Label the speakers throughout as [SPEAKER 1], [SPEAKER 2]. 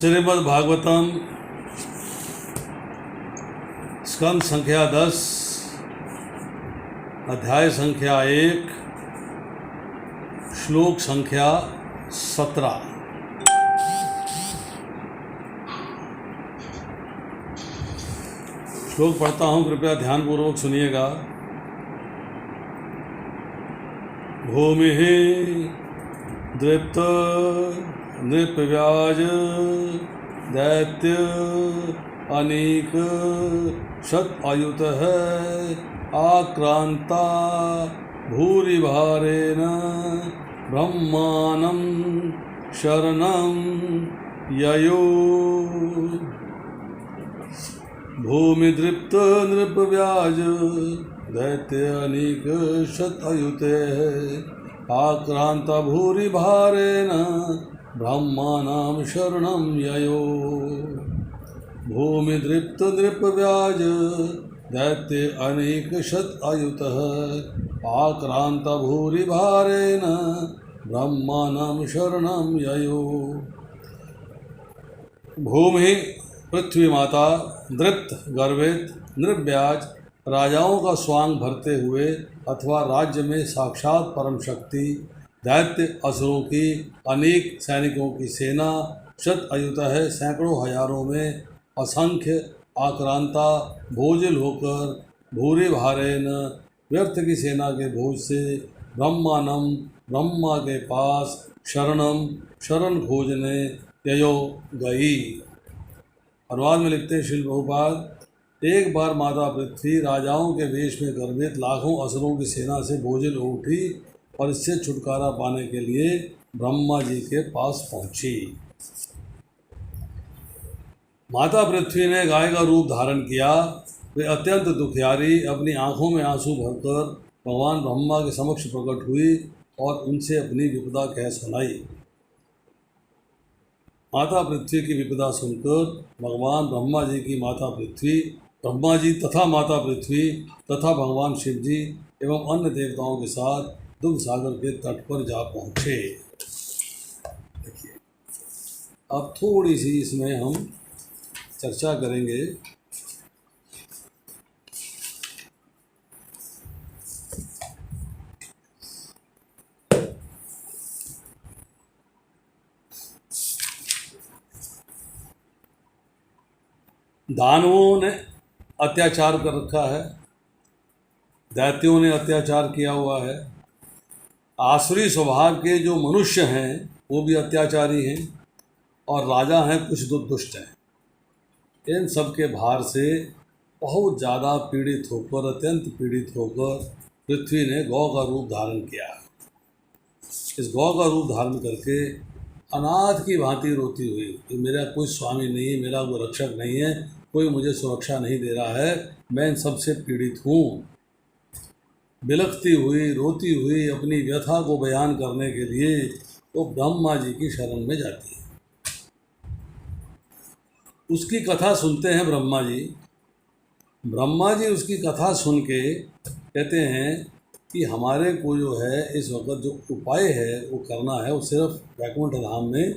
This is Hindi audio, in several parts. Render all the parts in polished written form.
[SPEAKER 1] श्रीमद् भागवतम स्कंद संख्या 10 अध्याय संख्या 1 श्लोक संख्या 17। श्लोक पढ़ता हूँ, कृपया ध्यानपूर्वक सुनिएगा। भूमि दृप्त नृपव्याज दैत्य अनेक शत आयुत है आक्रांता भूरि भारेण ब्रह्माणं शरणं ययो। भूमि दृप्त नृपव्याज दैत्य अनेक शत आयुत है आक्रांता भूरि भारेण ब्रह्माणां शरणं ययो। भूमि दृप्त नृपव्याज दैत्य अनेक शत आयुतः आक्रांता भूरि भारेण ब्रह्माणां शरणं ययो। भूमि पृथ्वी माता दृप्त गर्वित नृव्याज राजाओं का स्वांग भरते हुए अथवा राज्य में साक्षात परम शक्ति दैत्य असुरों की अनेक सैनिकों की सेना शत अयुता है सैकड़ों हजारों में असंख्य आक्रांता भोजल होकर भूरे भारेन व्यर्थ की सेना के भोज से ब्रह्मानम ब्रह्मा के पास शरणम शरण खोजने ययो गई। अनुवाद में लिखते हैं श्रील प्रभुपाद, एक बार माता पृथ्वी राजाओं के वेश में गर्भित लाखों असुरों की सेना से भोजल हो उठी और इससे छुटकारा पाने के लिए ब्रह्मा जी के पास पहुंची। माता पृथ्वी ने गाय का रूप धारण किया। वे अत्यंत दुखियारी अपनी आंखों में आंसू भरकर भगवान ब्रह्मा के समक्ष प्रकट हुई और उनसे अपनी विपदा कह सुनाई। माता पृथ्वी की विपदा सुनकर भगवान ब्रह्मा जी की माता पृथ्वी ब्रह्मा जी तथा माता पृथ्वी तथा भगवान शिव जी एवं अन्य देवताओं के साथ दुख सागर के तट पर जा पहुँचे। देखिए, अब थोड़ी सी इसमें हम चर्चा करेंगे। दानवों ने अत्याचार कर रखा है, दैत्यों ने अत्याचार किया हुआ है, आसुरी स्वभाव के जो मनुष्य हैं वो भी अत्याचारी हैं और राजा हैं कुछ दुष्ट हैं। इन सब के भार से बहुत ज़्यादा पीड़ित होकर अत्यंत पीड़ित होकर पृथ्वी ने गौ का रूप धारण किया। इस गौ का रूप धारण करके अनाथ की भांति रोती हुई कि मेरा कोई स्वामी नहीं है, मेरा कोई रक्षक नहीं है, कोई मुझे सुरक्षा नहीं दे रहा है, मैं इन सबसे पीड़ित हूँ। बिलखती हुई रोती हुई अपनी व्यथा को बयान करने के लिए वो ब्रह्मा जी की शरण में जाती है। उसकी कथा सुनते हैं ब्रह्मा जी। ब्रह्मा जी उसकी कथा सुन के कहते हैं कि हमारे को जो है इस वक्त जो उपाय है वो करना है, वो सिर्फ वैकुंठ धाम में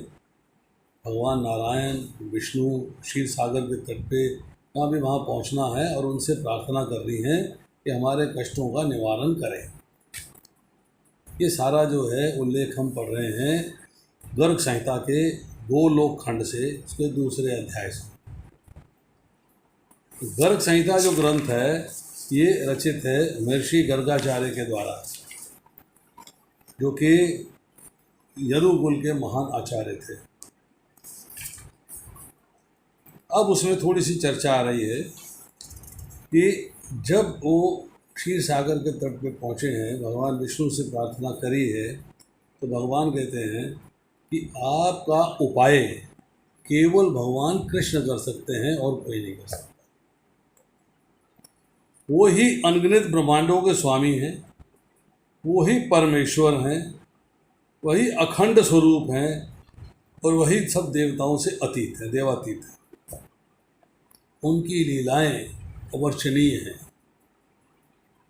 [SPEAKER 1] भगवान नारायण विष्णु क्षीर सागर के तट पे वहाँ भी वहाँ पहुँचना है और उनसे प्रार्थना करनी है कि हमारे कष्टों का निवारण करें। ये सारा जो है उल्लेख हम पढ़ रहे हैं गर्ग संहिता के गोलोक खंड से, उसके दूसरे अध्याय से। गर्ग संहिता जो ग्रंथ है ये रचित है महर्षि गर्गाचार्य के द्वारा, जो कि यदुकुल के महान आचार्य थे। अब उसमें थोड़ी सी चर्चा आ रही है कि जब वो क्षीर सागर के तट पे पहुँचे हैं, भगवान विष्णु से प्रार्थना करी है, तो भगवान कहते हैं कि आपका उपाय केवल भगवान कृष्ण कर सकते हैं और कोई नहीं कर सकता। वो ही अनगिनत ब्रह्मांडों के स्वामी हैं, वो ही परमेश्वर हैं, वही अखंड स्वरूप हैं और वही सब देवताओं से अतीत है, देवातीत है। उनकी लीलाएं अवर्चनीय हैं,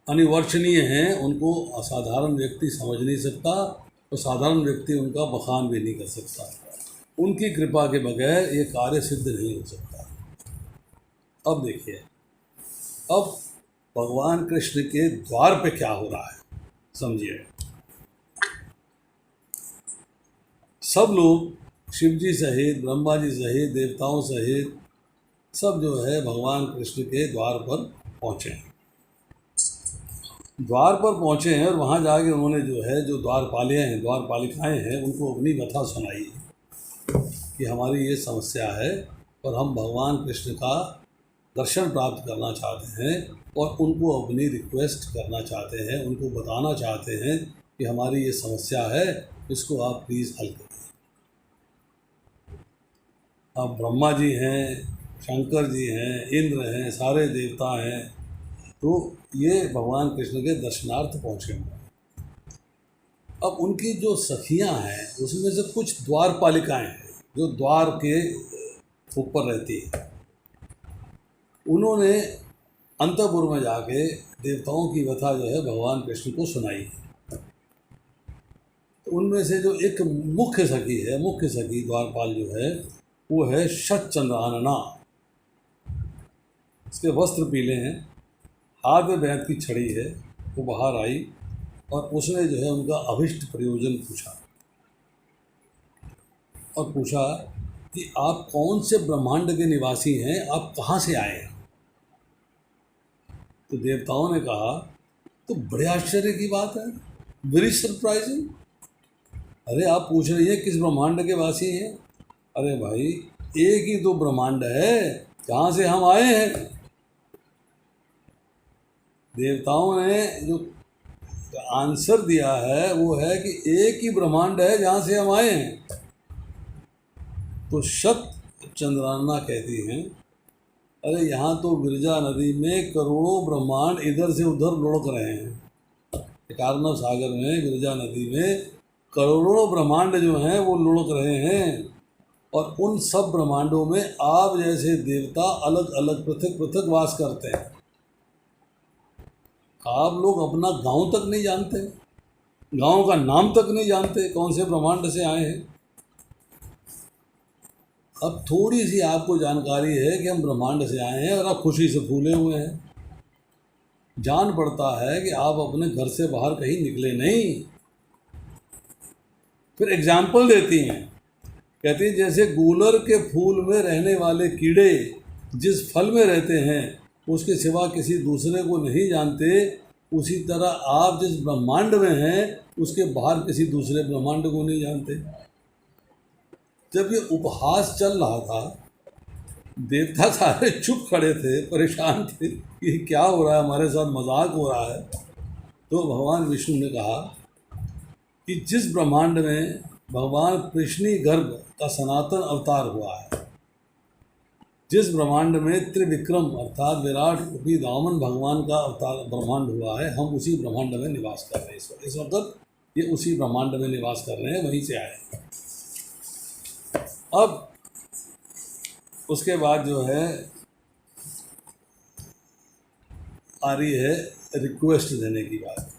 [SPEAKER 1] अनिवर्चनीय हैं। उनको असाधारण व्यक्ति समझ नहीं सकता तो साधारण व्यक्ति उनका बखान भी नहीं कर सकता। उनकी कृपा के बगैर ये कार्य सिद्ध नहीं हो सकता। अब देखिए, अब भगवान कृष्ण के द्वार पे क्या हो रहा है, समझिए। सब लोग शिव जी सहित, ब्रह्मा जी सहित, देवताओं सहित सब जो है भगवान कृष्ण के द्वार पर पहुँचे हैं। द्वार पर पहुँचे हैं और वहाँ जाके उन्होंने जो है, जो द्वारपालियाँ हैं, द्वारपालिकाएँ हैं, उनको अपनी व्यथा सुनाई कि हमारी ये समस्या है और हम भगवान कृष्ण का दर्शन प्राप्त करना चाहते हैं और उनको अपनी रिक्वेस्ट करना चाहते हैं, उनको बताना चाहते हैं कि हमारी ये समस्या है, इसको आप प्लीज़ हल करिए। अब ब्रह्मा जी हैं, शंकर जी हैं, इंद्र हैं, सारे देवता हैं, तो ये भगवान कृष्ण के दर्शनार्थ पहुँचे हुए हैं। अब उनकी जो सखियाँ हैं उसमें से कुछ द्वारपालिकाएँ हैं जो द्वार के ऊपर रहती है। उन्होंने अंतःपुर में जाके देवताओं की व्यथा जो है भगवान कृष्ण को सुनाई। तो उनमें से जो एक मुख्य सखी द्वारपाल जो है वो है शतचंद्रानना। उसके वस्त्र पीले हैं, हाथ में बैत की छड़ी है। वो बाहर आई और उसने जो है उनका अभिष्ट प्रयोजन पूछा और पूछा कि आप कौन से ब्रह्मांड के निवासी हैं, आप कहाँ से आए हैं। तो देवताओं ने कहा, तो बड़े आश्चर्य की बात है, वेरी सरप्राइजिंग। अरे आप पूछ रही हैं किस ब्रह्मांड के वासी हैं। अरे भाई, एक ही तो ब्रह्मांड है जहाँ से हम आए हैं। देवताओं ने जो आंसर दिया है वो है कि एक ही ब्रह्मांड है जहाँ से हम आए हैं। तो शतचंद्रानना कहती हैं, अरे यहाँ तो विरजा नदी में करोड़ों ब्रह्मांड इधर से उधर लुढ़क रहे हैं। कार्नव सागर में विरजा नदी में करोड़ों ब्रह्मांड जो हैं वो लुढ़क रहे हैं और उन सब ब्रह्मांडों में आप जैसे देवता अलग अलग पृथक पृथक वास करते हैं। आप लोग अपना गांव तक नहीं जानते, गांव का नाम तक नहीं जानते, कौन से ब्रह्मांड से आए हैं। अब थोड़ी सी आपको जानकारी है कि हम ब्रह्मांड से आए हैं और आप खुशी से फूले हुए हैं। जान पड़ता है कि आप अपने घर से बाहर कहीं निकले नहीं। फिर एग्जाम्पल देती हैं, कहती हैं जैसे गूलर के फूल में रहने वाले कीड़े जिस फल में रहते हैं उसके सिवा किसी दूसरे को नहीं जानते, उसी तरह आप जिस ब्रह्मांड में हैं उसके बाहर किसी दूसरे ब्रह्मांड को नहीं जानते। जब ये उपहास चल रहा था, देवता सारे चुप खड़े थे, परेशान थे कि क्या हो रहा है, हमारे साथ मजाक हो रहा है। तो भगवान विष्णु ने कहा कि जिस ब्रह्मांड में भगवान कृष्णी गर्भ का सनातन अवतार हुआ है, जिस ब्रह्मांड में त्रिविक्रम अर्थात विराट रूपी दामन भगवान का अवतार ब्रह्मांड हुआ है, हम उसी ब्रह्मांड में निवास कर रहे हैं। इस वक्त ये उसी ब्रह्मांड में निवास कर रहे हैं, वहीं से आए हैं। अब उसके बाद जो है आ रही है रिक्वेस्ट देने की बात।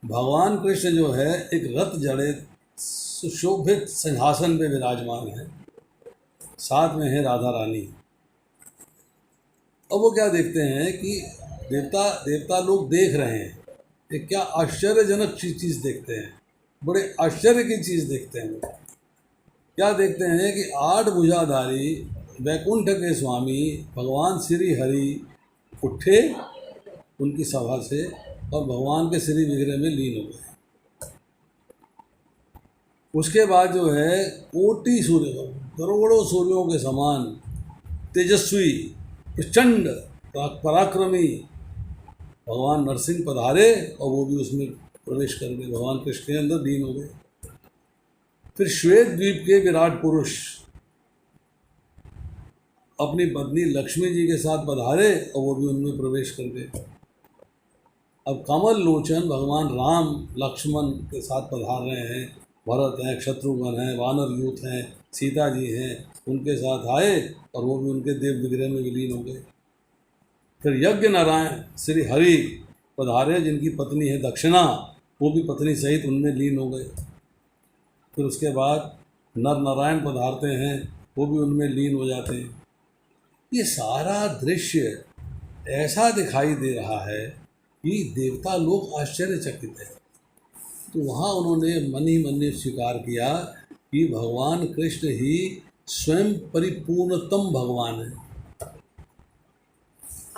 [SPEAKER 1] भगवान कृष्ण जो है एक रथ जड़ित सुशोभित सिंहासन पे विराजमान है, साथ में है राधा रानी। अब वो क्या देखते हैं कि देवता लोग देख रहे हैं, ये क्या आश्चर्यजनक चीज़ देखते हैं, बड़े आश्चर्य की चीज़ देखते हैं। वो क्या देखते हैं कि 8 भुजाधारी वैकुंठ के स्वामी भगवान श्री हरि उठे उनकी सभा से और भगवान के श्री विग्रह में लीन हो गए। उसके बाद जो है कोटि सूर्य, करोड़ों सूर्यों के समान तेजस्वी प्रचंड पराक्रमी भगवान नरसिंह पधारे और वो भी उसमें प्रवेश कर गए, भगवान कृष्ण के अंदर लीन हो गए। फिर श्वेत द्वीप के विराट पुरुष अपनी पत्नी लक्ष्मी जी के साथ पधारे और वो भी उनमें प्रवेश कर गए। अब कमल लोचन भगवान राम लक्ष्मण के साथ पधार रहे हैं, भरत हैं, शत्रुघ्न हैं, वानर यूथ हैं, सीता जी हैं, उनके साथ आए और वो भी उनके देव विग्रह में विलीन हो गए। फिर यज्ञ नारायण श्री हरि पधारे, जिनकी पत्नी है दक्षिणा, वो भी पत्नी सहित उनमें लीन हो गए। फिर उसके बाद नर नारायण पधारते हैं, वो भी उनमें लीन हो जाते हैं। ये सारा दृश्य ऐसा दिखाई दे रहा है कि देवता लोग आश्चर्यचकित हैं। तो वहाँ उन्होंने मन ही मन ने स्वीकार किया कि भगवान कृष्ण ही स्वयं परिपूर्णतम भगवान है।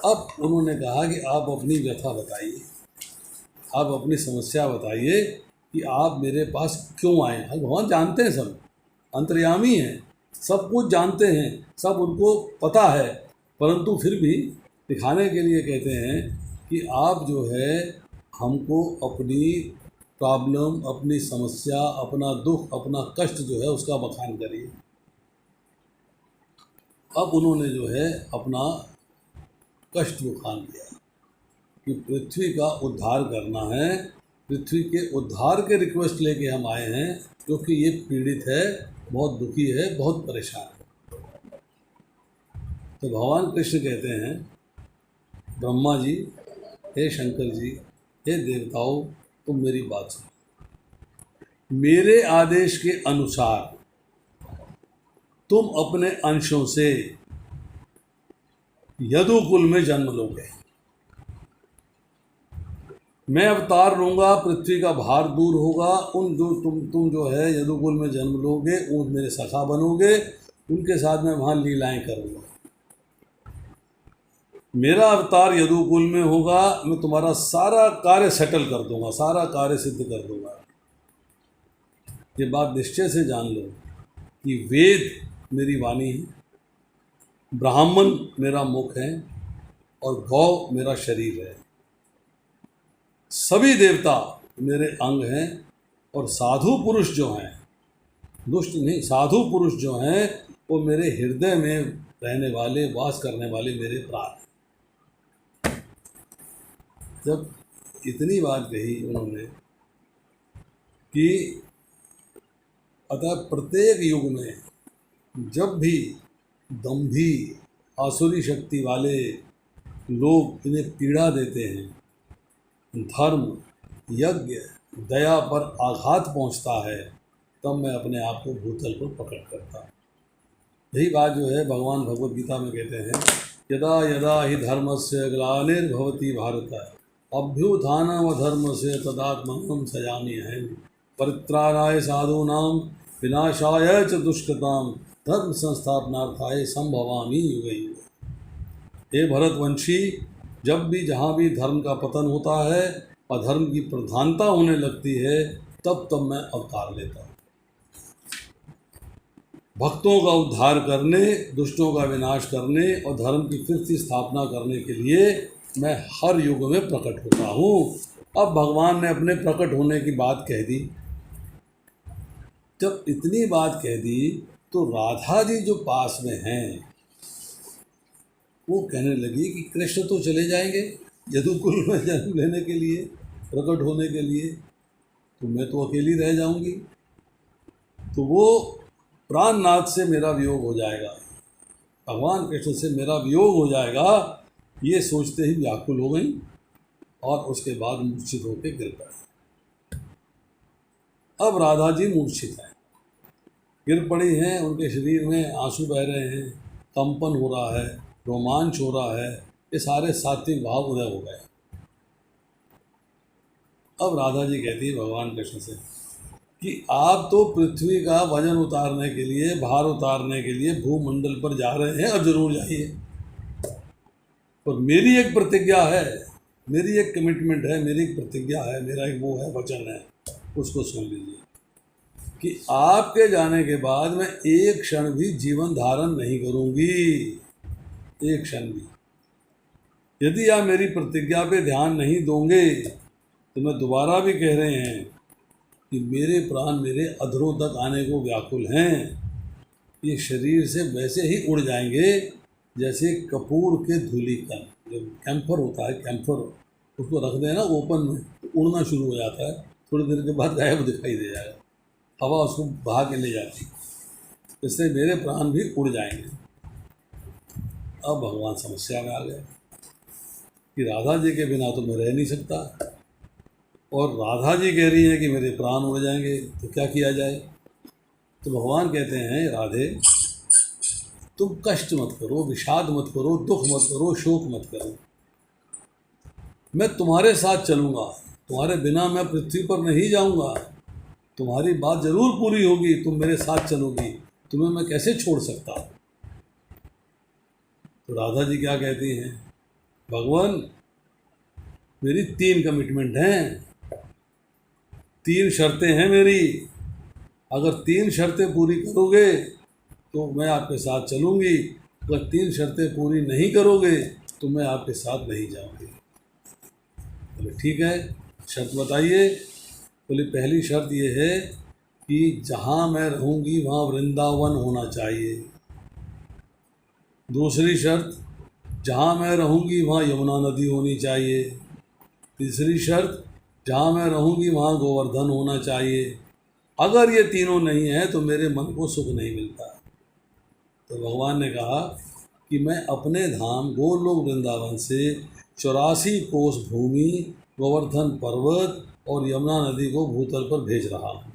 [SPEAKER 1] अब उन्होंने कहा कि आप अपनी व्यथा बताइए, आप अपनी समस्या बताइए कि आप मेरे पास क्यों आए हैं। भगवान जानते हैं, सब अंतर्यामी हैं, सब कुछ जानते हैं, सब उनको पता है, परंतु फिर भी दिखाने के लिए कहते हैं कि आप जो है हमको अपनी प्रॉब्लम, अपनी समस्या, अपना दुख, अपना कष्ट जो है उसका बखान करिए। अब उन्होंने जो है अपना कष्ट बखान किया कि पृथ्वी का उद्धार करना है, पृथ्वी के उद्धार के रिक्वेस्ट लेके हम आए हैं, क्योंकि ये पीड़ित है, बहुत दुखी है, बहुत परेशान है। तो भगवान कृष्ण कहते हैं, ब्रह्मा जी, हे शंकर जी, हे देवताओं, तुम मेरी बात सुनो। मेरे आदेश के अनुसार तुम अपने अंशों से यदुकुल में जन्म लोगे। मैं अवतार लूँगा, पृथ्वी का भार दूर होगा, उन जो तुम जो है यदुकुल में जन्म लोगे, उन मेरे सखा बनोगे, उनके साथ मैं वहाँ लीलाएं करूँगा। मेरा अवतार यदुकुल में होगा, मैं तुम्हारा सारा कार्य सेटल कर दूंगा, सारा कार्य सिद्ध कर दूंगा। ये बात निश्चय से जान लो कि वेद मेरी वाणी है, ब्राह्मण मेरा मुख है और गौ मेरा शरीर है। सभी देवता मेरे अंग हैं और साधु पुरुष जो हैं, दुष्ट नहीं, साधु पुरुष जो हैं, वो मेरे हृदय में रहने वाले, वास करने वाले मेरे प्राण हैं। जब इतनी बात कही उन्होंने कि अतः प्रत्येक युग में जब भी दंभी आसुरी शक्ति वाले लोग इन्हें पीड़ा देते हैं, धर्म, यज्ञ, दया पर आघात पहुंचता है, तब मैं अपने आप को भूतल पर प्रकट करता हूँ। यही बात जो है भगवान भगवद गीता में कहते हैं, यदा यदा हि धर्मस्य ग्लानिर्भवति भारत अभ्युत्थानमधर्मस्य तदात्मानं सृजामि अहम् परित्राणाय साधूनां विनाशाय च दुष्कृतां धर्म संस्थापनार्थाय संभवामि युगे युगे। हे भरतवंशी, जब भी जहाँ भी धर्म का पतन होता है, अधर्म की प्रधानता होने लगती है, तब तब मैं अवतार लेता हूँ। भक्तों का उद्धार करने, दुष्टों का विनाश करने और धर्म की फिर से स्थापना करने के लिए मैं हर युग में प्रकट होता हूँ। अब भगवान ने अपने प्रकट होने की बात कह दी। जब इतनी बात कह दी तो राधा जी जो पास में हैं, वो कहने लगी कि कृष्ण तो चले जाएंगे यदुकुल में जन्म लेने के लिए, प्रकट होने के लिए, तो मैं तो अकेली रह जाऊंगी, तो वो प्राणनाथ से मेरा वियोग हो जाएगा, भगवान कृष्ण से मेरा वियोग हो जाएगा। ये सोचते ही व्याकुल हो गई और उसके बाद मूर्छित होकर गिर पड़ी। अब राधा जी मूर्छित हैं, गिर पड़ी हैं, उनके शरीर में आंसू बह रहे हैं, कंपन हो रहा है, रोमांच हो रहा है, ये सारे सात्विक भाव उदय हो गए। अब राधा जी कहती है भगवान कृष्ण से कि आप तो पृथ्वी का वजन उतारने के लिए, भार उतारने के लिए भूमंडल पर जा रहे हैं, अब जरूर जाइए, पर मेरी एक प्रतिज्ञा है, मेरी एक कमिटमेंट है, मेरी एक प्रतिज्ञा है, मेरा एक वो है, वचन है, उसको सुन लीजिए कि आपके जाने के बाद मैं एक क्षण भी जीवन धारण नहीं करूंगी, एक क्षण भी। यदि आप मेरी प्रतिज्ञा पे ध्यान नहीं दोगे तो मैं दोबारा भी कह रहे हैं कि मेरे प्राण मेरे अधरों तक आने को व्याकुल हैं। ये शरीर से वैसे ही उड़ जाएंगे जैसे कपूर के धूलिकण, जो कैंफर होता है, कैंफर उसको रख देना ओपन में, तो उड़ना शुरू हो जाता है, थोड़ी देर के बाद गायब दिखाई दे जाएगा, हवा उसको बहा के ले जाती, इससे मेरे प्राण भी उड़ जाएंगे। अब भगवान समस्या में आ गए कि राधा जी के बिना तो मैं रह नहीं सकता, और राधा जी कह रही हैं कि मेरे प्राण उड़ जाएंगे, तो क्या किया जाए। तो भगवान कहते हैं राधे, तुम कष्ट मत करो, विषाद मत करो, दुख मत करो, शोक मत करो। मैं तुम्हारे साथ चलूँगा, तुम्हारे बिना मैं पृथ्वी पर नहीं जाऊँगा। तुम्हारी बात जरूर पूरी होगी, तुम मेरे साथ चलोगी, तुम्हें मैं कैसे छोड़ सकता। तो राधा जी क्या कहती हैं, भगवान मेरी 3 कमिटमेंट हैं, 3 शर्तें हैं मेरी। अगर 3 शर्तें पूरी करोगे तो मैं आपके साथ चलूँगी, अगर 3 शर्तें पूरी नहीं करोगे तो मैं आपके साथ नहीं जाऊँगी। बोले ठीक है, शर्त बताइए। बोले पहली शर्त ये है कि जहाँ मैं रहूँगी वहाँ वृंदावन होना चाहिए। दूसरी शर्त, जहाँ मैं रहूँगी वहाँ यमुना नदी होनी चाहिए। तीसरी शर्त, जहाँ मैं रहूँगी वहाँ गोवर्धन होना चाहिए। अगर ये तीनों नहीं है तो मेरे मन को सुख नहीं मिलता। तो भगवान ने कहा कि मैं अपने धाम गोलोक वृंदावन से 84 कोस भूमि, गोवर्धन पर्वत और यमुना नदी को भूतल पर भेज रहा हूँ।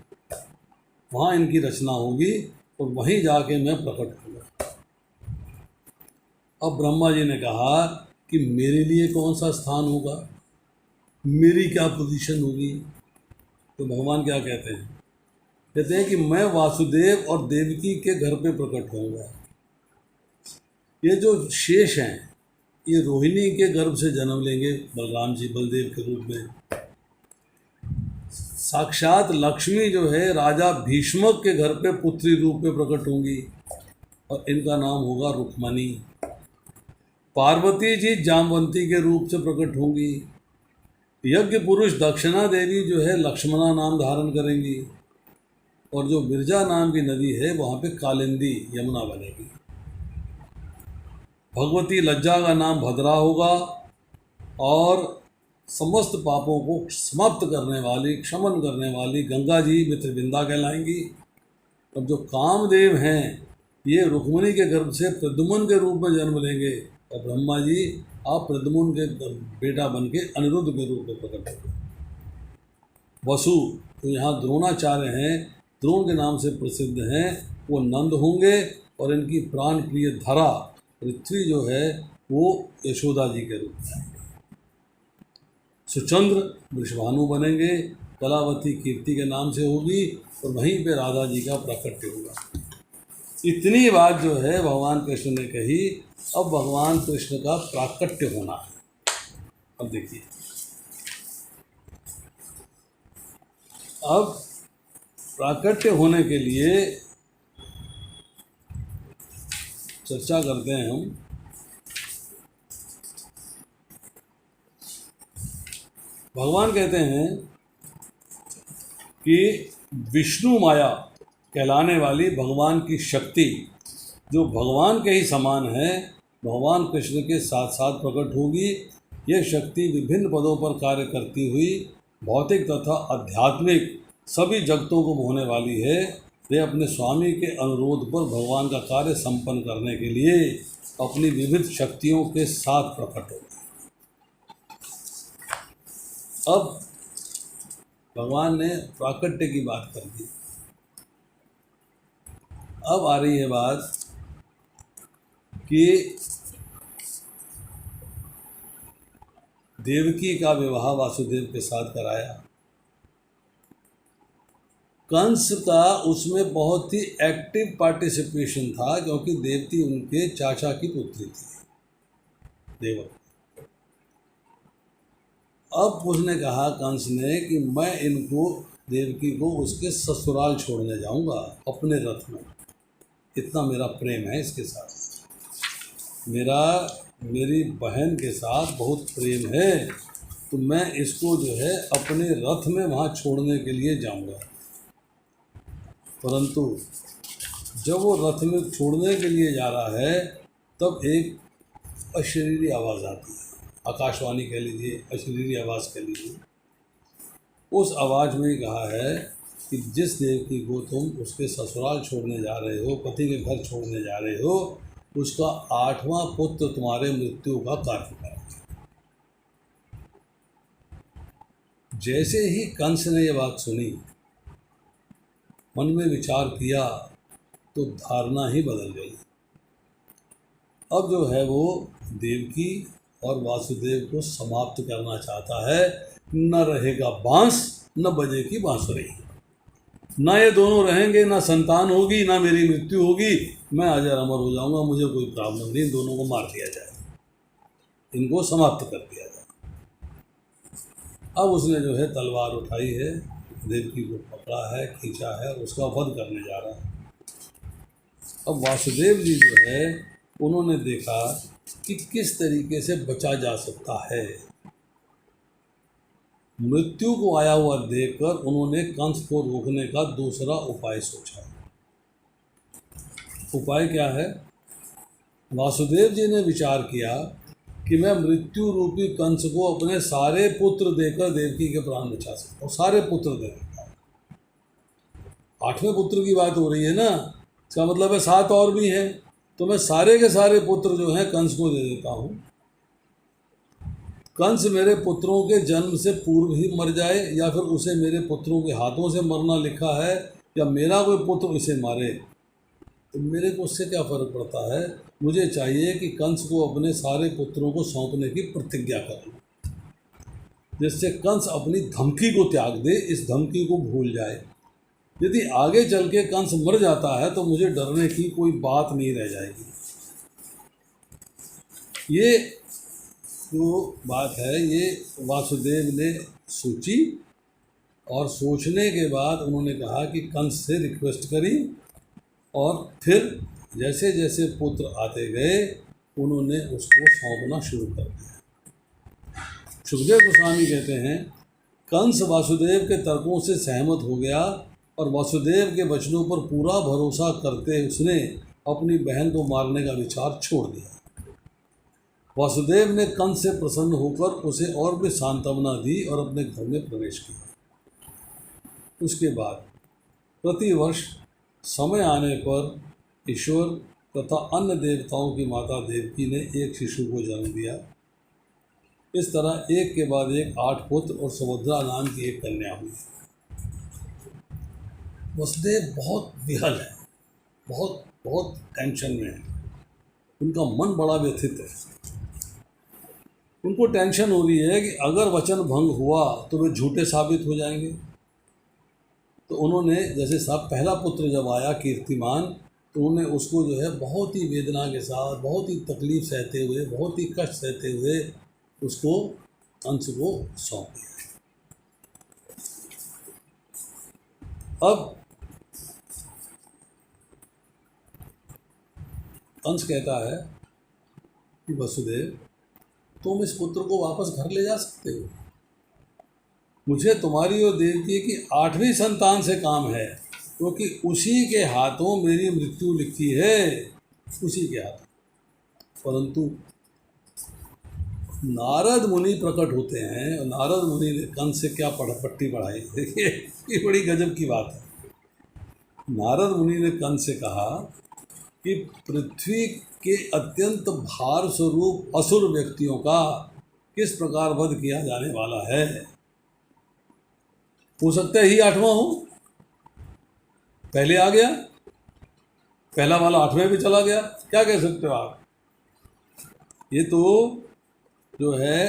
[SPEAKER 1] वहाँ इनकी रचना होगी और वहीं जाके मैं प्रकट होगा। अब ब्रह्मा जी ने कहा कि मेरे लिए कौन सा स्थान होगा, मेरी क्या पोजीशन होगी। तो भगवान क्या कहते हैं, कहते हैं कि मैं वासुदेव और देवकी के घर पे प्रकट होऊंगा। ये जो शेष हैं ये रोहिणी के गर्भ से जन्म लेंगे, बलराम जी बलदेव के रूप में। साक्षात लक्ष्मी जो है राजा भीष्मक के घर पे पुत्री रूप में प्रकट होंगी और इनका नाम होगा रुक्मणी। पार्वती जी जामवंती के रूप से प्रकट होंगी। यज्ञ पुरुष दक्षिणा देवी जो है लक्ष्मणा नाम धारण करेंगी और जो विरजा नाम की नदी है वहाँ पे कालिंदी यमुना बनेगी। भगवती लज्जा का नाम भद्रा होगा और समस्त पापों को समाप्त करने वाली, क्षमन करने वाली गंगा जी मित्रविंदा कहलाएंगी। और जो कामदेव हैं ये रुक्मिणी के गर्भ से प्रद्युम्न के रूप में जन्म लेंगे और ब्रह्मा जी आप प्रद्युम्न के बेटा बन के अनिरुद्ध के रूप में प्रकट होंगे। वसु तो यहाँ द्रोणाचार्य हैं, द्रोण के नाम से प्रसिद्ध हैं, वो नंद होंगे और इनकी प्राण प्रिय धरा पृथ्वी जो है वो यशोदा जी के रूप में। सुचंद्र वृषभानु बनेंगे, कलावती कीर्ति के नाम से होगी और वहीं पे राधा जी का प्राकट्य होगा। इतनी बात जो है भगवान कृष्ण ने कही। अब भगवान कृष्ण का प्राकट्य होना है। अब देखिए, अब प्राकट्य होने के लिए चर्चा करते हैं हम। भगवान कहते हैं कि विष्णु माया कहलाने वाली भगवान की शक्ति जो भगवान के ही समान है, भगवान कृष्ण के साथ साथ प्रकट होगी। यह शक्ति विभिन्न पदों पर कार्य करती हुई भौतिक तथा आध्यात्मिक सभी जगतों को मोहने वाली है। वे अपने स्वामी के अनुरोध पर भगवान का कार्य संपन्न करने के लिए अपनी विविध शक्तियों के साथ प्रकट होगी। अब भगवान ने प्राकट्य की बात कर दी। अब आ रही है बात कि देवकी का विवाह वासुदेव के साथ कराया। कंस का उसमें बहुत ही एक्टिव पार्टिसिपेशन था क्योंकि देवती उनके चाचा की पुत्री थी, देवक। अब उसने कहा कंस ने कि मैं इनको देवकी को उसके ससुराल छोड़ने जाऊंगा अपने रथ में। इतना मेरा प्रेम है इसके साथ, मेरी बहन के साथ बहुत प्रेम है, तो मैं इसको जो है अपने रथ में वहाँ छोड़ने के लिए जाऊंगा। परंतु जब वो रथ में छोड़ने के लिए जा रहा है तब एक अशरीरी आवाज़ आती है, आकाशवाणी कह लीजिए, अशरीरी आवाज़ कह लीजिए। उस आवाज़ में कहा है कि जिस देवकी को तुम उसके ससुराल छोड़ने जा रहे हो, पति के घर छोड़ने जा रहे हो, उसका 8वां पुत्र तुम्हारे मृत्यु का कारण है। जैसे ही कंस ने ये बात सुनी मन में विचार किया तो धारणा ही बदल गई। अब जो है वो देवकी और वासुदेव को समाप्त करना चाहता है। न रहेगा बांस न बजेगी बांसुरी, ना ये दोनों रहेंगे, ना संतान होगी, ना मेरी मृत्यु होगी, मैं अजर अमर हो जाऊंगा, मुझे कोई प्रॉब्लम नहीं, इन दोनों को मार दिया जाए, इनको समाप्त कर दिया जाए। अब उसने जो है तलवार उठाई है, देवकी को पकड़ा है, खींचा है, उसका वध करने जा रहा है। अब वासुदेव जी जो है उन्होंने देखा कि किस तरीके से बचा जा सकता है। मृत्यु को आया हुआ देखकर उन्होंने कंस को रोकने का दूसरा उपाय सोचा। उपाय क्या है? वासुदेव जी ने विचार किया कि मैं मृत्यु रूपी कंस को अपने सारे पुत्र देकर देवकी के प्राण बचा सकता हूँ, सारे पुत्र दे देता हूँ। 8वें पुत्र की बात हो रही है ना, इसका मतलब है 7 और भी हैं, तो मैं सारे के सारे पुत्र जो हैं कंस को दे देता हूँ। कंस मेरे पुत्रों के जन्म से पूर्व ही मर जाए, या फिर उसे मेरे पुत्रों के हाथों से मरना लिखा है, या मेरा कोई पुत्र इसे मारे, तो मेरे को उससे क्या फ़र्क पड़ता है। मुझे चाहिए कि कंस को अपने सारे पुत्रों को सौंपने की प्रतिज्ञा कर लूँ, जिससे कंस अपनी धमकी को त्याग दे, इस धमकी को भूल जाए। यदि आगे चल के कंस मर जाता है तो मुझे डरने की कोई बात नहीं रह जाएगी। ये जो बात है ये वासुदेव ने सोची, और सोचने के बाद उन्होंने कहा कि कंस से रिक्वेस्ट करी, और फिर जैसे जैसे पुत्र आते गए उन्होंने उसको सौंपना शुरू कर दिया। सुखदेव गोस्वामी कहते हैं, कंस वासुदेव के तर्कों से सहमत हो गया और वासुदेव के वचनों पर पूरा भरोसा करते उसने अपनी बहन को मारने का विचार छोड़ दिया। वासुदेव ने कंस से प्रसन्न होकर उसे और भी सांत्वना दी और अपने घर में प्रवेश किया। उसके बाद प्रतिवर्ष समय आने पर ईश्वर तथा अन्य देवताओं की माता देवकी ने एक शिशु को जन्म दिया। इस तरह एक के बाद एक 8 पुत्र और सुभद्रा नाम की एक कन्या हुई। वसुदेव बहुत विहल है, बहुत बहुत टेंशन में है, उनका मन बड़ा व्यथित है। उनको टेंशन हो रही है कि अगर वचन भंग हुआ तो वे झूठे साबित हो जाएंगे। तो उन्होंने जैसे पहला पुत्र जब आया कीर्तिमान, तो उन्होंने उसको जो है बहुत ही वेदना के साथ, बहुत ही तकलीफ सहते हुए, बहुत ही कष्ट सहते हुए उसको कंस को सौंप दिया। अब कंस कहता है कि वसुदेव, तुम इस पुत्र को वापस घर ले जा सकते हो, मुझे तुम्हारी और देवकी की 8वीं संतान से काम है, क्योंकि उसी के हाथों मेरी मृत्यु लिखी है, उसी के हाथों। परंतु नारद मुनि प्रकट होते हैं, और नारद मुनि ने कंस से क्या पट्टी पढ़ाई। देखिए ये बड़ी गजब की बात है। नारद मुनि ने कंस से कहा कि पृथ्वी के अत्यंत भार स्वरूप असुर व्यक्तियों का किस प्रकार वध किया जाने वाला है। हो सकता है ही 8वां हो, पहले आ गया, पहला वाला 8वें भी चला गया, क्या कह सकते हो आप। ये तो जो है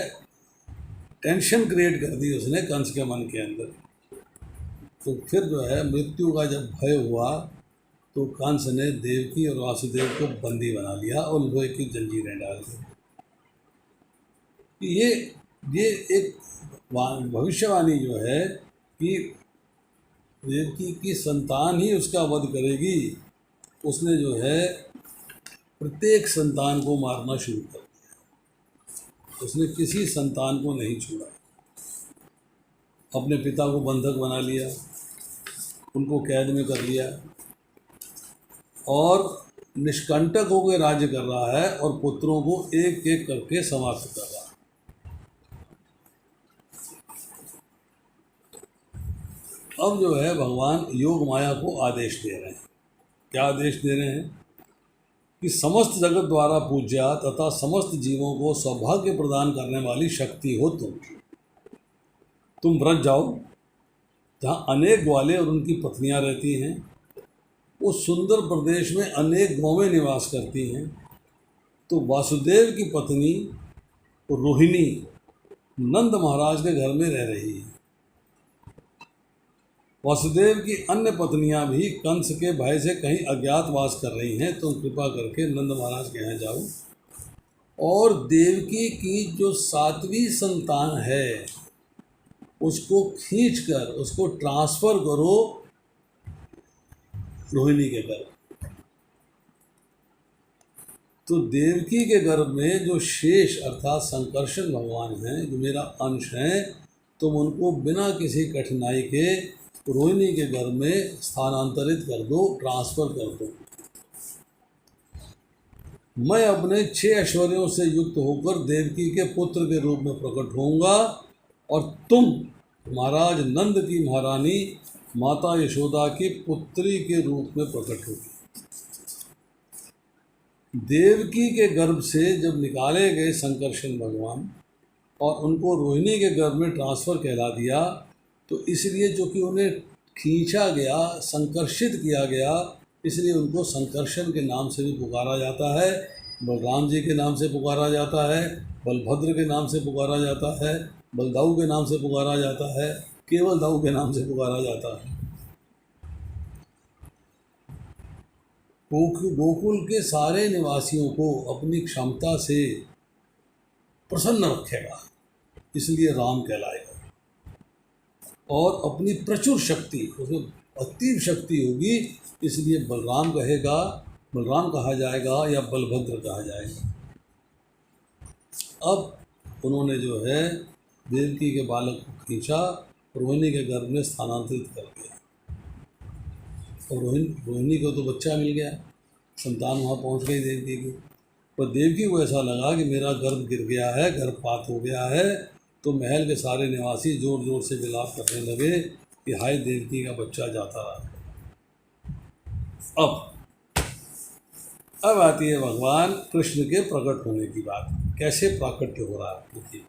[SPEAKER 1] टेंशन क्रिएट कर दी उसने कंस के मन के अंदर। तो फिर जो है मृत्यु का जब भय हुआ तो कंस ने देवकी और वासुदेव को बंदी बना लिया और लोहे की जंजीरें डाल दी। ये एक भविष्यवाणी जो है कि देवकी की संतान ही उसका वध करेगी, उसने जो है प्रत्येक संतान को मारना शुरू कर दिया। उसने किसी संतान को नहीं छोड़ा। अपने पिता को बंधक बना लिया, उनको कैद में कर लिया, और निष्कंटक होकर राज्य कर रहा है और पुत्रों को एक एक करके समाप्त कर रहा है। अब जो है भगवान योग माया को आदेश दे रहे हैं। क्या आदेश दे रहे हैं? कि समस्त जगत द्वारा पूज्या तथा समस्त जीवों को सौभाग्य प्रदान करने वाली शक्ति हो तुम व्रत जाओ जहाँ अनेक ग्वाले और उनकी पत्नियाँ रहती हैं। उस सुंदर प्रदेश में अनेक गौवें निवास करती हैं। तो वासुदेव की पत्नी रोहिणी नंद महाराज के घर में रह रही है। वासुदेव की अन्य पत्नियां भी कंस के भय से कहीं अज्ञातवास कर रही हैं। तुम कृपा करके नंद महाराज के यहाँ जाओ और देवकी की जो 7वीं संतान है उसको खींचकर उसको ट्रांसफर करो रोहिणी के गर्भ। तो देवकी के गर्भ में जो शेष अर्थात संकर्षण भगवान हैं, जो मेरा अंश हैं, तुम उनको बिना किसी कठिनाई के रोहिणी के गर्भ में स्थानांतरित कर दो, ट्रांसफर कर दो। मैं अपने 6 ऐश्वर्यों से युक्त होकर देवकी के पुत्र के रूप में प्रकट होऊंगा और तुम महाराज नंद की महारानी माता यशोदा की पुत्री के रूप में प्रकट होगी। देवकी के गर्भ से जब निकाले गए संकर्षण भगवान और उनको रोहिणी के गर्भ में ट्रांसफ़र कहला दिया, तो इसलिए जो कि उन्हें खींचा गया, संकर्षित किया गया, इसलिए उनको संकर्षण के नाम से भी पुकारा जाता है। बलराम जी के नाम से पुकारा जाता है, बलभद्र के नाम से पुकारा जाता है, बलदाऊ के नाम से पुकारा जाता है, केवल दाऊ के नाम से पुकारा जाता है। गोकुल के सारे निवासियों को अपनी क्षमता से प्रसन्न रखेगा, इसलिए राम कहलाएगा। और अपनी प्रचुर शक्ति, उसमें अतीव शक्ति होगी, इसलिए बलराम कहेगा, बलराम कहा जाएगा या बलभद्र कहा जाएगा। अब उन्होंने जो है देवकी के बालक को खींचा, रोहिणी के गर्भ में स्थानांतरित कर दिया और रोहिणी को तो बच्चा मिल गया, संतान वहाँ पहुँच गई देवकी की। पर देवकी को ऐसा लगा कि मेरा गर्भ गिर गया है, गर्भपात हो गया है। तो महल के सारे निवासी जोर जोर से विलाप करने लगे कि हाय देवकी का बच्चा जाता रहा। अब आती है भगवान कृष्ण के प्रकट होने की बात। कैसे प्राकट्य हो रहा है देखिए।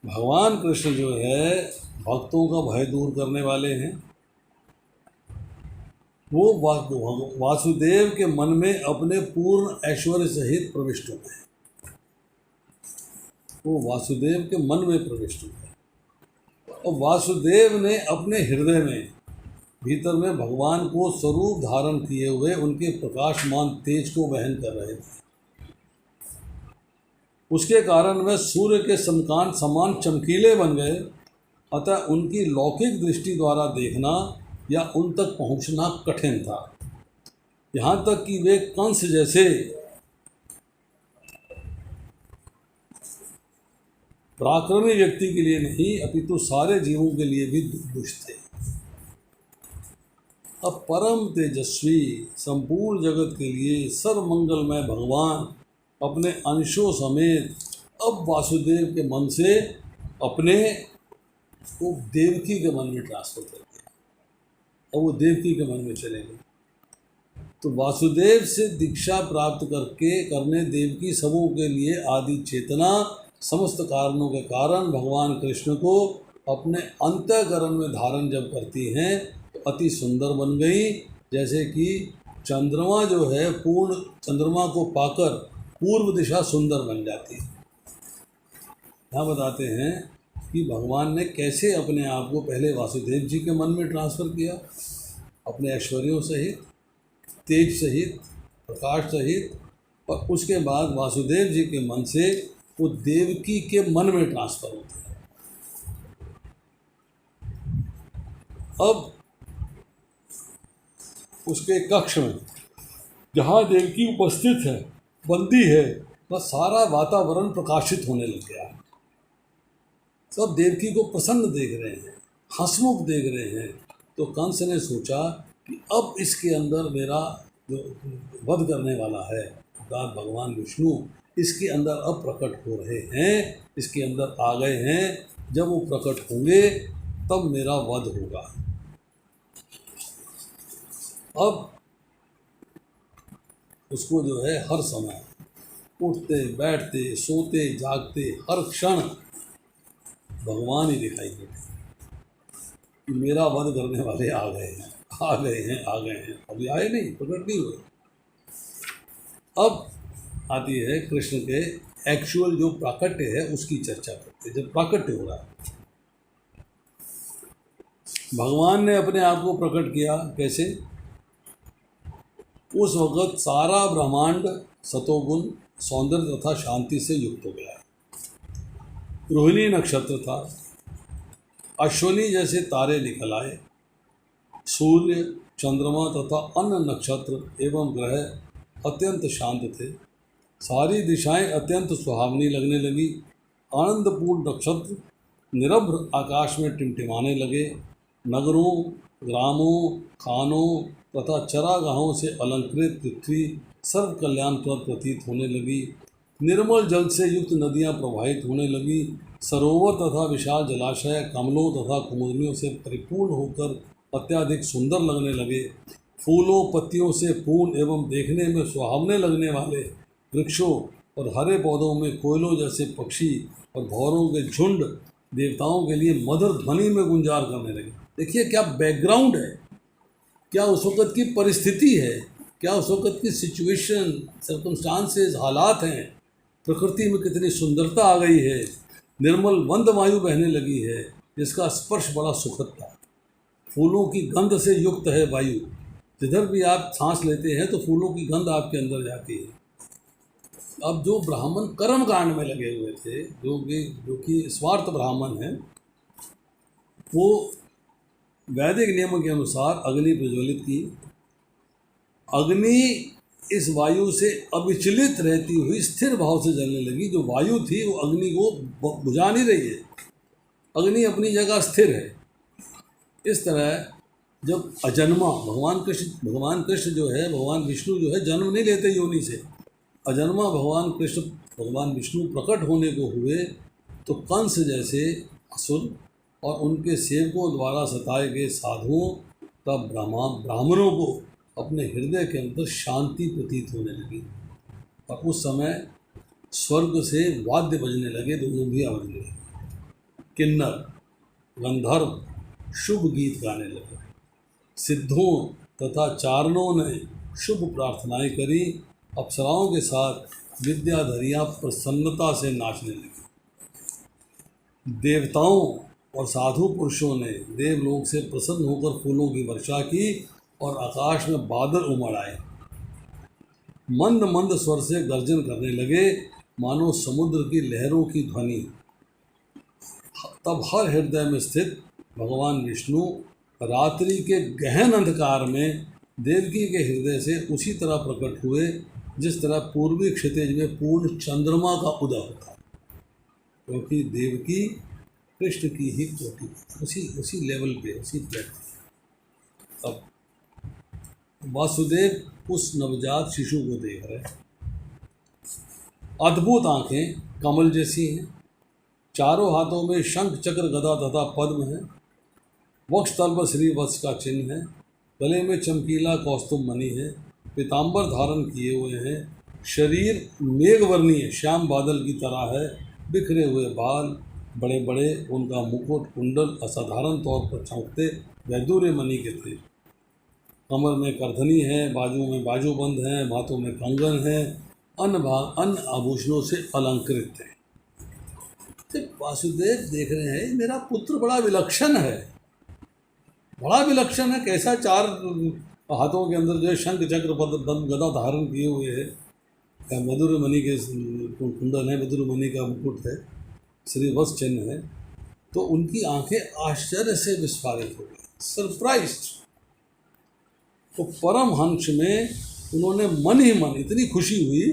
[SPEAKER 1] भगवान कृष्ण जो है भक्तों का भय दूर करने वाले हैं। वो वासुदेव के मन में अपने पूर्ण ऐश्वर्य सहित प्रविष्ट हो गए। वो वासुदेव के मन में प्रविष्ट हो गए और वासुदेव ने अपने हृदय में भीतर में भगवान को स्वरूप धारण किए हुए उनके प्रकाशमान तेज को वहन कर रहे थे। उसके कारण वह सूर्य के समान चमकीले बन गए। अतः उनकी लौकिक दृष्टि द्वारा देखना या उन तक पहुंचना कठिन था। यहाँ तक कि वे कंस जैसे पराक्रमी व्यक्ति के लिए नहीं अपितु सारे जीवों के लिए भी दुष्ट थे। अब परम तेजस्वी संपूर्ण जगत के लिए सर्वमंगलमय भगवान अपने अंशों समेत अब वासुदेव के मन से अपने को देवकी के मन में ट्रांसफर कर दिया और वो देवकी के मन में चले गए। तो वासुदेव से दीक्षा प्राप्त करने देवकी सबों के लिए आदि चेतना समस्त कारणों के कारण भगवान कृष्ण को अपने अंतःकरण में धारण जब करती हैं तो अति सुंदर बन गई। जैसे कि चंद्रमा जो है पूर्ण चंद्रमा को पाकर पूर्व दिशा सुंदर बन जाती है। यहाँ बताते हैं कि भगवान ने कैसे अपने आप को पहले वासुदेव जी के मन में ट्रांसफ़र किया, अपने ऐश्वर्यों सहित, तेज सहित, प्रकाश सहित, और उसके बाद वासुदेव जी के मन से वो देवकी के मन में ट्रांसफ़र होते हैं। अब उसके कक्ष में जहाँ देवकी उपस्थित है, बंदी है, वह सारा वातावरण प्रकाशित होने लग गया। सब देवकी को प्रसन्न देख रहे हैं, हंसमुख देख रहे हैं। तो कंस ने सोचा कि अब इसके अंदर मेरा जो वध करने वाला है भगवान विष्णु, इसके अंदर अब प्रकट हो रहे हैं, इसके अंदर आ गए हैं। जब वो प्रकट होंगे तब मेरा वध होगा। अब उसको जो है हर समय उठते बैठते सोते जागते हर क्षण भगवान ही दिखाई देते। कि मेरा वध करने वाले आ गए हैं, आ गए हैं, आ गए हैं। अभी आए नहीं, प्रकट नहीं हुए। अब आती है कृष्ण के एक्चुअल जो प्राकट्य है उसकी चर्चा करते हैं। जब प्राकट्य हो रहा है, भगवान ने अपने आप को प्रकट किया कैसे? उस वक़्त सारा ब्रह्मांड सतोगुण, सौंदर्य तथा शांति से युक्त हो गया है। रोहिणी नक्षत्र था, अश्विनी जैसे तारे निकल आए, सूर्य, चंद्रमा तथा अन्य नक्षत्र एवं ग्रह अत्यंत शांत थे। सारी दिशाएं अत्यंत सुहावनी लगने लगी। आनंदपूर्ण नक्षत्र निरभ्र आकाश में टिमटिमाने लगे। नगरों, ग्रामों, खानों तथा चरागाहों से अलंकृत पृथ्वी सर्व कल्याणप्रद प्रतीत होने लगी। निर्मल जल से युक्त नदियां प्रवाहित होने लगी। सरोवर तथा विशाल जलाशय कमलों तथा कुमुदनियों से परिपूर्ण होकर अत्याधिक सुंदर लगने लगे। फूलों पत्तियों से पूर्ण एवं देखने में सुहावने लगने वाले वृक्षों और हरे पौधों में कोयलों जैसे पक्षी और भौरों के झुंड देवताओं के लिए मधुर ध्वनि में गुंजार करने लगे। देखिए क्या बैकग्राउंड है, क्या उस वक़्त की परिस्थिति है, क्या उस वक़्त की सिचुएशन, सर्कमस्टांसेस, हालात हैं। प्रकृति में कितनी सुंदरता आ गई है। निर्मल मंद वायु बहने लगी है जिसका स्पर्श बड़ा सुखद था। फूलों की गंध से युक्त है वायु। जिधर भी आप सांस लेते हैं तो फूलों की गंध आपके अंदर जाती है। अब जो ब्राह्मण कर्म कांड में लगे हुए थे, जो कि स्वार्थ ब्राह्मण हैं, वो वैदिक नियमों के अनुसार अग्नि प्रज्वलित की। अग्नि इस वायु से अविचलित रहती हुई स्थिर भाव से जलने लगी। जो वायु थी वो अग्नि को बुझा नहीं रही है, अग्नि अपनी जगह स्थिर है। इस तरह जब अजन्मा भगवान कृष्ण जो है, भगवान विष्णु जो है, जन्म नहीं लेते योनि से। अजन्मा भगवान कृष्ण, भगवान विष्णु प्रकट होने को हुए तो कंस जैसे असुर और उनके सेवकों द्वारा सताए गए साधुओं तब ब्राह्मणों को अपने हृदय के अंदर शांति प्रतीत होने लगी। और उस समय स्वर्ग से वाद्य बजने लगे, दोनों भी बजने लगे। किन्नर, गंधर्व शुभ गीत गाने लगे। सिद्धों तथा चारणों ने शुभ प्रार्थनाएं करी। अप्सराओं के साथ विद्याधरियाँ प्रसन्नता से नाचने लगी। देवताओं और साधु पुरुषों ने देवलोक से प्रसन्न होकर फूलों की वर्षा की और आकाश में बादल उमड़ आए। मंद मंद स्वर से गर्जन करने लगे, मानो समुद्र की लहरों की ध्वनि। तब हर हृदय में स्थित भगवान विष्णु रात्रि के गहन अंधकार में देवकी के हृदय से उसी तरह प्रकट हुए जिस तरह पूर्वी क्षितिज में पूर्ण चंद्रमा का उदय होता है। क्योंकि देवकी कृष्ण की ही कोटि, उसी लेवल पे, उसी प्लेटफॉर्म। अब वासुदेव उस नवजात शिशु को देख रहे हैं। अद्भुत आंखें कमल जैसी हैं, चारों हाथों में शंख चक्र गदा तथा पद्म है। वक्ष तल पर श्रीवत्स का चिन्ह है। गले में चमकीला कौस्तुभ मणि है। पीताम्बर धारण किए हुए हैं। शरीर मेघवर्णीय श्याम बादल की तरह है। बिखरे हुए बाल बड़े बड़े, उनका मुकुट कुंडल असाधारण तौर पर चमकते वैदूर्य मणि के थे। कमर में करधनी है, बाजू में बाजूबंद हैं, हाथों में कंगन है, अन्य आभूषणों से अलंकृत थे। वासुदेव देख रहे हैं मेरा पुत्र बड़ा विलक्षण है, बड़ा विलक्षण है। कैसा चार हाथों के अंदर जो है शंख चक्र पद्म गदा धारण किए हुए है, वैदूर्य मणि के कुंडल है, वैदूर्य मणि का मुकुट है, श्रीवत्स चिन्ह है। तो उनकी आंखें आश्चर्य से विस्फारित हो गई, सरप्राइज्ड। तो परमहंस में उन्होंने मन ही मन इतनी खुशी हुई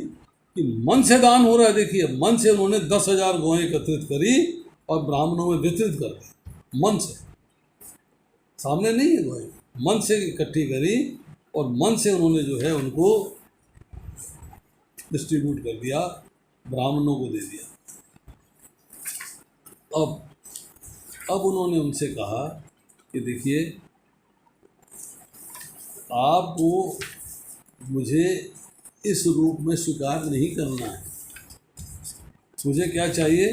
[SPEAKER 1] कि मन से दान हो रहा है। देखिए, मन से उन्होंने 10,000 गौएं एकत्रित करी और ब्राह्मणों में वितरित कर दी। मन से, सामने नहीं है गौएं, मन से इकट्ठी करी और मन से उन्होंने जो है उनको डिस्ट्रीब्यूट कर दिया, ब्राह्मणों को दे दिया। अब उन्होंने उनसे कहा कि देखिए, आपको मुझे इस रूप में स्वीकार नहीं करना है। मुझे क्या चाहिए?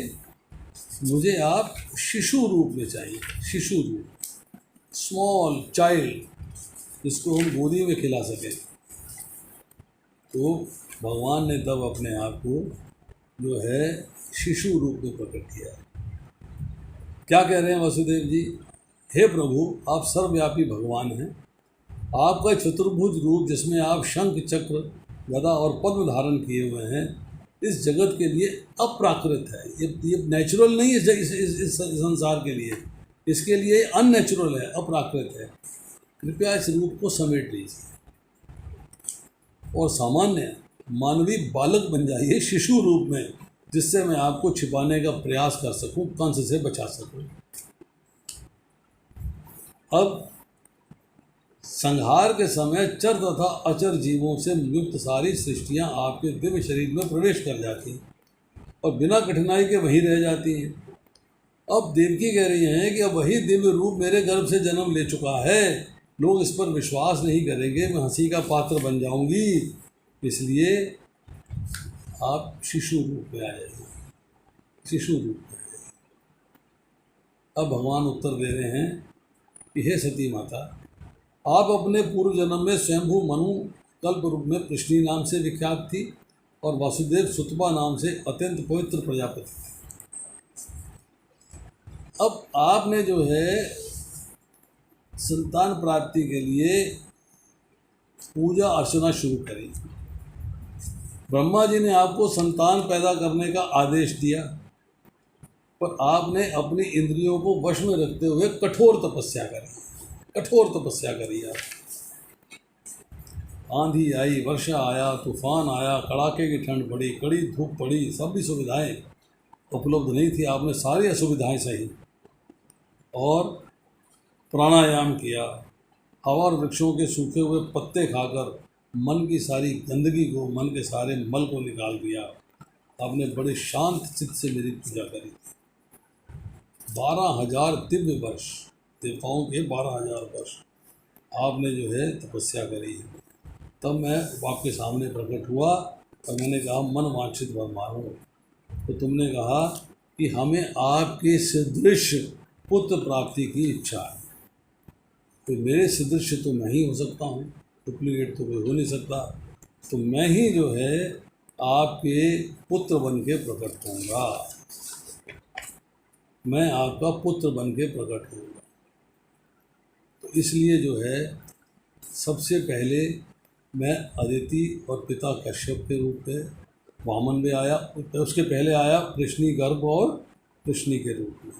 [SPEAKER 1] मुझे आप शिशु रूप में चाहिए, शिशु रूप। स्मॉल चाइल्ड जिसको हम गोदी में खिला सकें। तो भगवान ने तब अपने आप को जो है शिशु रूप में प्रकट किया। क्या कह रहे हैं वसुदेव जी? हे प्रभु, आप सर्वव्यापी भगवान हैं। आपका चतुर्भुज रूप जिसमें आप शंख, चक्र, गदा और पद्म धारण किए हुए हैं, इस जगत के लिए अप्राकृत है। ये नेचुरल नहीं है इस संसार के लिए, इसके लिए अननेचुरल है, अप्राकृत है। कृपया इस रूप को समेट लीजिए और सामान्य मानवीय बालक बन जाइए शिशु रूप में, जिससे मैं आपको छिपाने का प्रयास कर सकूं, कंस से बचा सकूं। अब संहार के समय चर तथा अचर जीवों से युक्त सारी सृष्टियां आपके दिव्य शरीर में प्रवेश कर जाती और बिना कठिनाई के वहीं रह जाती हैं। अब देवकी कह रही हैं कि अब वही दिव्य रूप मेरे गर्भ से जन्म ले चुका है, लोग इस पर विश्वास नहीं करेंगे, मैं हंसी का पात्र बन जाऊंगी, इसलिए आप शिशु रूप में आ जाइए, शिशु रूप में। अब भगवान उत्तर दे रहे हैं कि हे सती माता, आप अपने पूर्व जन्म में स्वयंभू मनु कल्प रूप में कृष्णी नाम से विख्यात थी और वासुदेव सुतपा नाम से अत्यंत पवित्र प्रजापति थी। अब आपने जो है संतान प्राप्ति के लिए पूजा अर्चना शुरू करी। ब्रह्मा जी ने आपको संतान पैदा करने का आदेश दिया, पर आपने अपनी इंद्रियों को वश में रखते हुए कठोर तपस्या करी, कठोर तपस्या करी। आप आंधी आई, वर्षा आया, तूफान आया, कड़ाके की ठंड पड़ी, कड़ी धूप पड़ी, सभी सुविधाएं उपलब्ध नहीं थी, आपने सारी असुविधाएं सही और प्राणायाम किया। हवा और वृक्षों के सूखे हुए पत्ते खाकर मन की सारी गंदगी को, मन के सारे मल को निकाल दिया। आपने बड़े शांत चित्त से मेरी पूजा करी। 12,000 दिव्य वर्ष, देवताओं के 12,000 वर्ष आपने जो है तपस्या करी। तब मैं आपके सामने प्रकट हुआ और मैंने कहा मन वांछित वर मारो। तो तुमने कहा कि हमें आपके सदृश पुत्र प्राप्ति की इच्छा है। तो मेरे सदृश तो मैं ही हो सकता हूँ, डुप्लीकेट तो कोई हो नहीं सकता, तो मैं ही जो है आपके पुत्र बन के प्रकट होऊंगा, मैं आपका पुत्र बन के प्रकट होऊंगा। तो इसलिए जो है सबसे पहले मैं अदिति और पिता कश्यप के रूप में वामन में आया, उसके पहले आया कृष्णी गर्भ और कृष्णी के रूप में।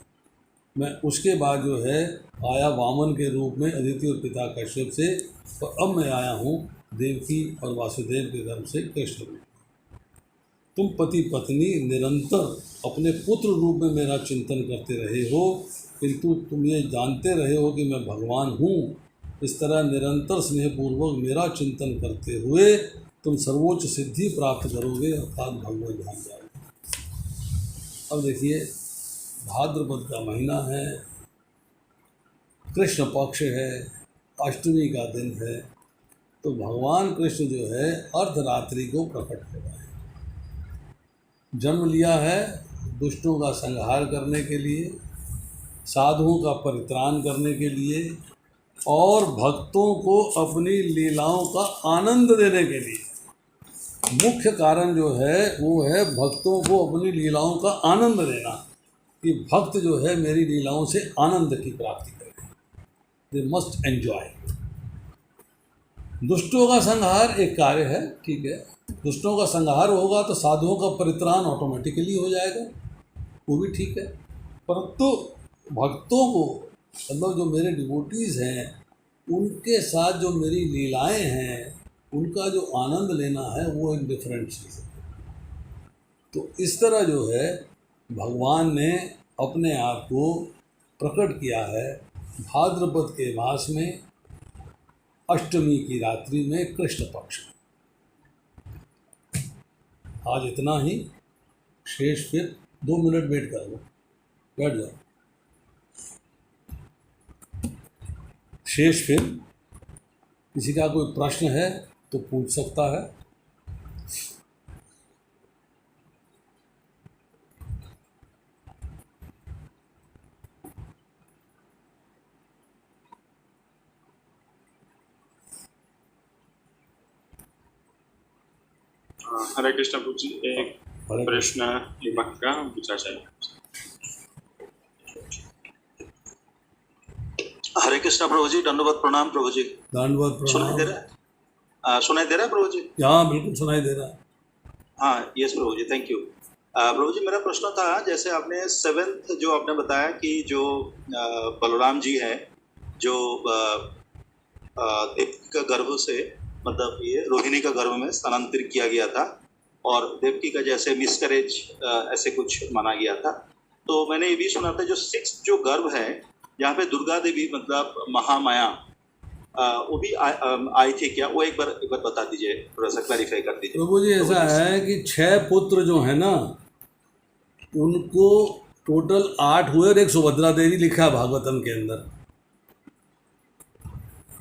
[SPEAKER 1] मैं उसके बाद जो है आया वामन के रूप में अदिति और पिता कश्यप से, और अब मैं आया हूँ देवकी और वासुदेव के गर्भ से कृष्ण रूप। तुम पति पत्नी निरंतर अपने पुत्र रूप में मेरा चिंतन करते रहे हो, किंतु तुम ये जानते रहे हो कि मैं भगवान हूँ। इस तरह निरंतर स्नेहपूर्वक मेरा चिंतन करते हुए तुम सर्वोच्च सिद्धि प्राप्त करोगे, अर्थात भगवत धाम जाओगे। अब देखिए, भाद्रपद का महीना है, कृष्ण पक्ष है, अष्टमी का दिन है, तो भगवान कृष्ण जो है अर्धरात्रि को प्रकट हो रहे हैं। जन्म लिया है दुष्टों का संहार करने के लिए, साधुओं का परित्राण करने के लिए और भक्तों को अपनी लीलाओं का आनंद देने के लिए। मुख्य कारण जो है वो है भक्तों को अपनी लीलाओं का आनंद देना, कि भक्त जो है मेरी लीलाओं से आनंद की प्राप्ति करें, दे मस्ट एंजॉय। दुष्टों का संहार एक कार्य है, ठीक है, दुष्टों का संहार होगा तो साधुओं का परित्राण ऑटोमेटिकली हो जाएगा, वो भी ठीक है। परंतु भक्तों को, मतलब जो मेरे डिवोटीज़ हैं, उनके साथ जो मेरी लीलाएं हैं, उनका जो आनंद लेना है वो एक डिफरेंट चीज़ है। तो इस तरह जो है भगवान ने अपने आप को प्रकट किया है भाद्रपद के मास में, अष्टमी की रात्रि में, कृष्ण पक्ष में। आज इतना ही, शेष फिर 2 मिनट वेट कर लो, बैठ जाओ। शेष फिर किसी का कोई प्रश्न है तो पूछ सकता है।
[SPEAKER 2] हरे कृष्ण प्रभु जी, एक
[SPEAKER 1] हरे
[SPEAKER 2] प्रश्न एक भक्त का पूछा चाहिए।
[SPEAKER 3] हरे कृष्णा प्रभु जी, दंडवत प्रणाम प्रभु जी।
[SPEAKER 1] दंडवत
[SPEAKER 3] सुनाई दे
[SPEAKER 1] प्रणाम।
[SPEAKER 3] रहा है? सुनाई दे रहा है प्रभु जी?
[SPEAKER 1] हाँ बिल्कुल सुनाई दे रहा है।
[SPEAKER 3] हाँ yes Prabhu ji, thank you. Prabhu ji, मेरा प्रश्न था, जैसे आपने सेवेंथ जो आपने बताया कि जो बलराम जी हैं, जो देवकी का गर्भ से, मतलब ये रोहिणी का गर्भ में स्थानांतरित किया गया था और देवकी का जैसे मिसकैरेज ऐसे कुछ माना गया था। तो मैंने ये भी सुना था जो 6 जो गर्भ है, यहाँ पे दुर्गा देवी मतलब महामाया वो भी आई थी क्या? वो एक बार बता दीजिए, थोड़ा सा क्लैरिफाई कर दीजिए
[SPEAKER 1] प्रभु जी। ऐसा है कि 6 पुत्र जो है ना, उनको टोटल 8 हुए और एक सुभद्रा देवी लिखा है भागवतम के अंदर।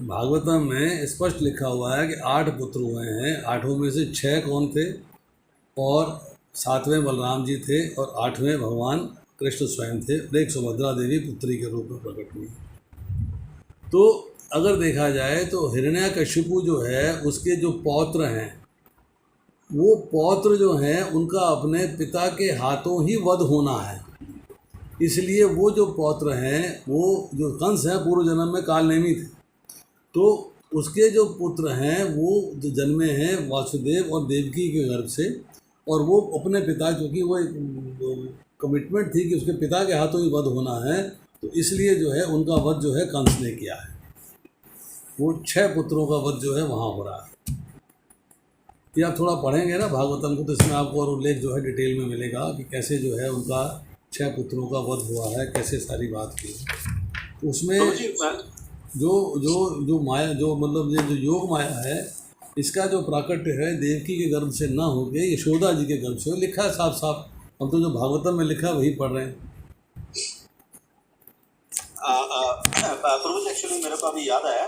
[SPEAKER 1] भागवतम में स्पष्ट लिखा हुआ है कि 8 पुत्र हुए हैं। 8 में से 6 कौन थे, और 7वें बलराम जी थे, और 8वें भगवान कृष्ण स्वयं थे, और एक सुभद्रा देवी पुत्री के रूप में प्रकट हुई। तो अगर देखा जाए तो हिरण्यकशिपु जो है उसके जो पौत्र हैं, वो पौत्र जो हैं उनका अपने पिता के हाथों ही वध होना है। इसलिए वो जो पौत्र हैं, वो जो कंस है पूर्व जन्म में कालनेमी थे, तो उसके जो पुत्र हैं वो जो जन्मे हैं वासुदेव और देवकी के गर्भ से, और वो अपने पिता, क्योंकि वो कमिटमेंट थी कि उसके पिता के हाथों ही वध होना है, तो इसलिए जो है उनका वध जो है कंस ने किया है। वो 6 पुत्रों का वध जो है वहाँ हो रहा है। ये आप थोड़ा पढ़ेंगे ना भागवतम को, तो इसमें आपको और उल्लेख जो है डिटेल में मिलेगा कि कैसे जो है उनका 6 पुत्रों का वध हुआ है, कैसे सारी बात की। तो उसमें जो जो जो माया, जो मतलब ये जो योग माया है, इसका जो प्राकट्य है देवकी के गर्भ से ना होके यशोदा जी के गर्भ से लिखा है साफ साफ। हम तो जो भागवतम में लिखा है वही पढ़ रहे हैं।
[SPEAKER 3] प्रभु जी, एक्चुअली मेरे को अभी याद आया